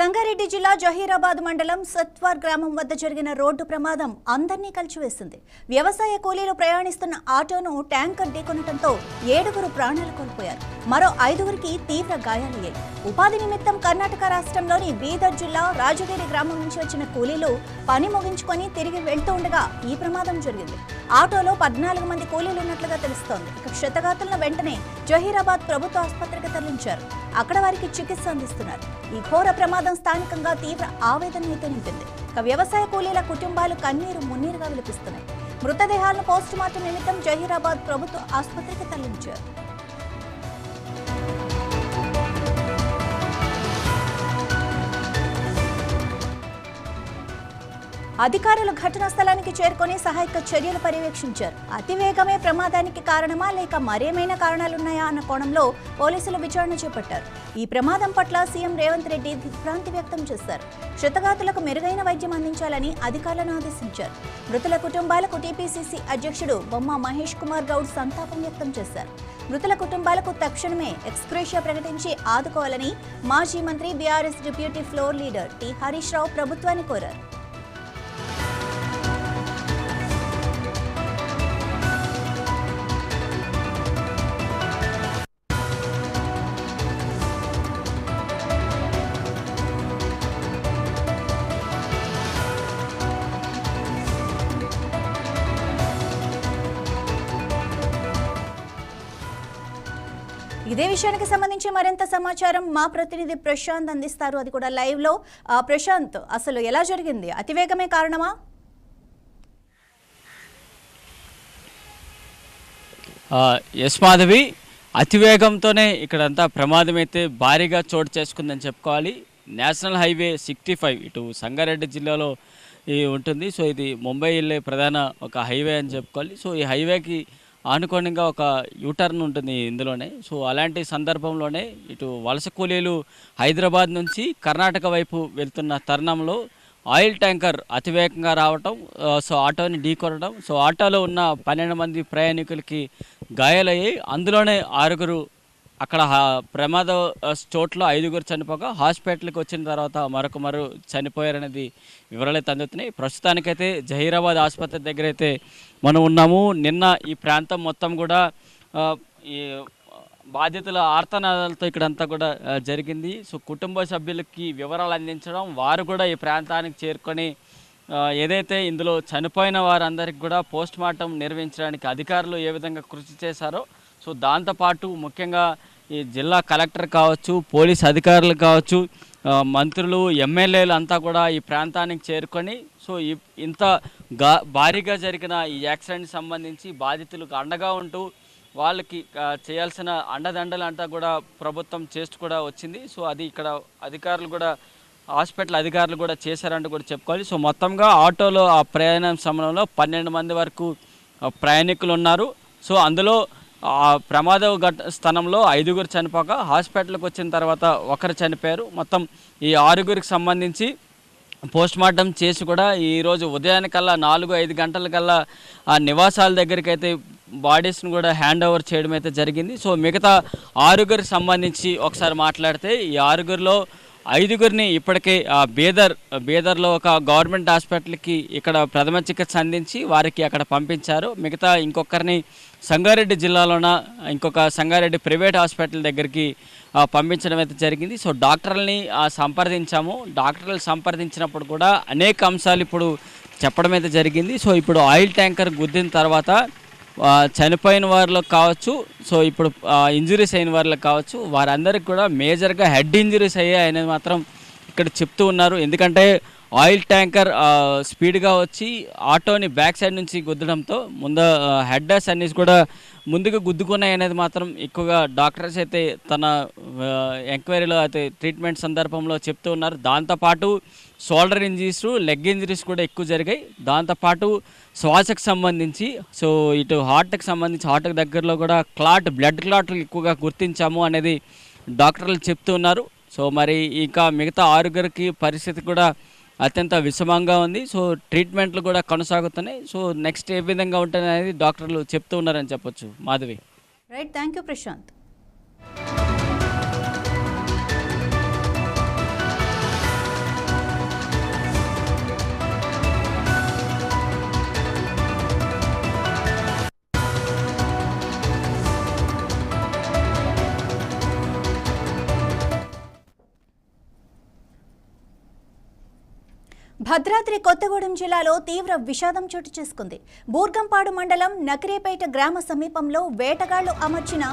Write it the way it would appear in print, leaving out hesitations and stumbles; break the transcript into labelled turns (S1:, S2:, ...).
S1: సంగారెడ్డి జిల్లా జహీరాబాద్ మండలం సత్వార్ గ్రామం వద్ద జరిగిన రోడ్డు ప్రమాదం అందర్నీ కలిచివేసింది. వ్యవసాయ కూలీలు ప్రయాణిస్తున్న ఆటోను ట్యాంకర్ ఢీకొనడంతో 7 ప్రాణాలు కోల్పోయారు. మరో 5 తీవ్ర గాయాలయ్యాయి. ఉపాధి నిమిత్తం కర్ణాటక రాష్ట్రంలోని బీదర్ జిల్లా రాజగిరి గ్రామం నుంచి వచ్చిన కూలీలు పని ముగించుకొని తిరిగి వెళ్తూ ఉండగా ఈ ప్రమాదం జరిగింది. ఆటోలో 14 మంది కూలీలు ఉన్నట్లుగా తెలుస్తోంది. ఇక క్షతగాతులను వెంటనే జహీరాబాద్ ప్రభుత్వ ఆసుపత్రికి తరలించారు. అక్కడ వారికి చికిత్స అందిస్తున్నారు. ఈ ఘోర ప్రమాదం స్థానికంగా తీవ్ర ఆవేదన అయితే నింపింది. ఇక వ్యవసాయ కూలీల కుటుంబాలు కన్నీరు మున్నీరుగా విలపిస్తున్నాయి. మృతదేహాలను పోస్టుమార్టం నిమిత్తం జహీరాబాద్ ప్రభుత్వ ఆసుపత్రికి తరలించారు. అధికారులు ఘటనా స్థలానికి చేరుకొని సహాయక చర్యలు పర్యవేక్షించారు. అతివేగమే ప్రమాదానికి కారణమా లేక మరేమైనా కారణాలున్నాయా అన్న కోణంలో పోలీసులు విచారణ చేపట్టారు. ఈ ప్రమాదం పట్ల సీఎం రేవంత్ రెడ్డి దిగ్భ్రాంతి వ్యక్తం చేశారు. క్షతగాతులకు మెరుగైన వైద్యం అందించాలని అధికారులను ఆదేశించారు. మృతుల కుటుంబాలకు టీపీసీసీ అధ్యక్షుడు బొమ్మ మహేష్ కుమార్ గౌడ్ సంతాపం వ్యక్తం చేశారు. మృతుల కుటుంబాలకు తక్షణమే ఎక్స్గ్రేషియా ప్రకటించి ఆదుకోవాలని మాజీ మంత్రి BRS deputy floor leader T Harish Rao ప్రభుత్వాన్ని కోరారు. ఇదే విషయానికి సంబంధించి మరింత సమాచారం మా ప్రతినిధి ప్రశాంత్ అందిస్తారు. అది కూడా లైవ్ లో. ప్రశాంత్, అసలు ఎలా జరిగింది? అతివేగమే కారణమా?
S2: ఎస్ మాధవి, అతివేగంతోనే ఇక్కడంతా ప్రమాదం అయితే భారీగా చోటు చేసుకుందని చెప్పుకోవాలి. నేషనల్ హైవే 65 ఇటు సంగారెడ్డి జిల్లాలో ఉంటుంది. సో ఇది ముంబై వెళ్ళే ప్రధాన ఒక హైవే అని చెప్పుకోవాలి. సో ఈ హైవేకి ఆనుకోనిగా ఒక యూటర్న్ ఉంటుంది ఇందులోనే. సో అలాంటి సందర్భంలోనే ఇటు వలస కూలీలు హైదరాబాద్ నుంచి కర్ణాటక వైపు వెళ్తున్న తరుణంలో ఆయిల్ ట్యాంకర్ అతివేగంగా రావటం, సో ఆటోని ఢీకొనడం. సో ఆటోలో ఉన్న 12 మంది ప్రయాణికులకి గాయాలయ్యాయి. అందులోనే 6 అక్కడ ప్రమాద చోట్లో 5 చనిపోగా హాస్పిటల్కి వచ్చిన తర్వాత మరొకరు చనిపోయారనేది వివరాలు అందుతున్నాయి. ప్రస్తుతానికైతే జహీరాబాద్ ఆసుపత్రి దగ్గర అయితే మనం ఉన్నాము. నిన్న ఈ ప్రాంతం మొత్తం కూడా ఈ బాధితుల ఆర్తనాదాలతో ఇక్కడంతా కూడా జరిగింది. సో కుటుంబ సభ్యులకి వివరాలు అందించడం, వారు కూడా ఈ ప్రాంతానికి చేరుకొని ఏదైతే ఇందులో చనిపోయిన వారందరికీ కూడా పోస్ట్ మార్టం నిర్వహించడానికి అధికారులు ఏ విధంగా కృషి చేశారో, సో దాంతోపాటు ముఖ్యంగా ఈ జిల్లా కలెక్టర్ కావచ్చు, పోలీస్ అధికారులు కావచ్చు, మంత్రులు, ఎమ్మెల్యేలు అంతా కూడా ఈ ప్రాంతానికి చేరుకొని సో ఇంత భారీగా జరిగిన ఈ యాక్సిడెంట్కి సంబంధించి బాధితులకు అండగా ఉంటూ వాళ్ళకి చేయాల్సిన అండదండలు అంతా కూడా ప్రభుత్వం చేస్తూ కూడా వచ్చింది. సో అది ఇక్కడ అధికారులు కూడా, హాస్పిటల్ అధికారులు కూడా చేశారంటూ కూడా చెప్పుకోవాలి. సో మొత్తంగా ఆటోలో ఆ ప్రయాణం సమయంలో 12 మంది వరకు ప్రయాణికులు ఉన్నారు. సో అందులో ఆ ప్రమాద స్థలంలో 5 చనిపోక హాస్పిటల్కి వచ్చిన తర్వాత 1 చనిపోయారు. మొత్తం ఈ 6 సంబంధించి పోస్ట్ మార్టం చేసి కూడా ఈరోజు ఉదయానికల్లా 4-5 గంటలకల్లా ఆ నివాసాల దగ్గరికి అయితే బాడీస్ని కూడా హ్యాండ్ ఓవర్ చేయడం అయితే జరిగింది. సో మిగతా 6 సంబంధించి ఒకసారి మాట్లాడితే ఈ 6 5 ఇప్పటికే బీదర్లో ఒక గవర్నమెంట్ హాస్పిటల్కి ఇక్కడ ప్రథమ చికిత్స అందించి వారికి అక్కడ పంపించారు. మిగతా ఇంకొకరిని సంగారెడ్డి జిల్లాలోన ఇంకొక సంగారెడ్డి ప్రైవేట్ హాస్పిటల్ దగ్గరికి పంపించడం అయితే జరిగింది. సో డాక్టర్లని సంప్రదించాము. డాక్టర్లు సంప్రదించినప్పుడు కూడా అనేక అంశాలు ఇప్పుడు చెప్పడం అయితే జరిగింది. సో ఇప్పుడు ఆయిల్ ట్యాంకర్ గుద్దిన తర్వాత చనిపోయిన వారిలో కావచ్చు, సో ఇప్పుడు ఇంజురీస్ అయిన వారిలో కావచ్చు, వారందరికీ కూడా మేజర్గా హెడ్ ఇంజురీస్ అయ్యాయి అనేది మాత్రం ఇక్కడ చెప్తూ ఉన్నారు. ఎందుకంటే ఆయిల్ ట్యాంకర్ స్పీడ్గా వచ్చి ఆటోని బ్యాక్ సైడ్ నుంచి గుద్దడంతో ముందు హెడ్డర్స్ అన్నీ కూడా ముందుకు గుద్దుకున్నాయి అనేది మాత్రం ఎక్కువగా డాక్టర్స్ అయితే తన ఎంక్వైరీలో అయితే ట్రీట్మెంట్ సందర్భంలో చెప్తూ ఉన్నారు. దాంతోపాటు షోల్డర్ ఇంజరీస్, లెగ్ ఇంజరీస్ కూడా ఎక్కువ జరిగాయి. దాంతోపాటు శ్వాసకు సంబంధించి, సో ఇటు హార్ట్కి సంబంధించి హార్ట్కి దగ్గరలో కూడా బ్లడ్ క్లాట్లు ఎక్కువగా గుర్తించాము అనేది డాక్టర్లు చెప్తూ ఉన్నారు. సో మరి ఇంకా మిగతా 6 పరిస్థితి కూడా అత్యంత విషమంగా ఉంది. సో ట్రీట్మెంట్లు కూడా కొనసాగుతున్నాయి. సో నెక్స్ట్ ఏ విధంగా ఉంటుంది అనేది డాక్టర్లు చెప్తూ ఉన్నారని చెప్పొచ్చు. Madhavi,
S1: right, thank you Prashant. Bhadradri Kothagudem జిల్లాలో తీవ్ర విషాదం చోటు చేసుకుంది. బూర్గంపాడు మండలం నకిరేపేట గ్రామ సమీపంలో వేటగాళ్లు అమర్చిన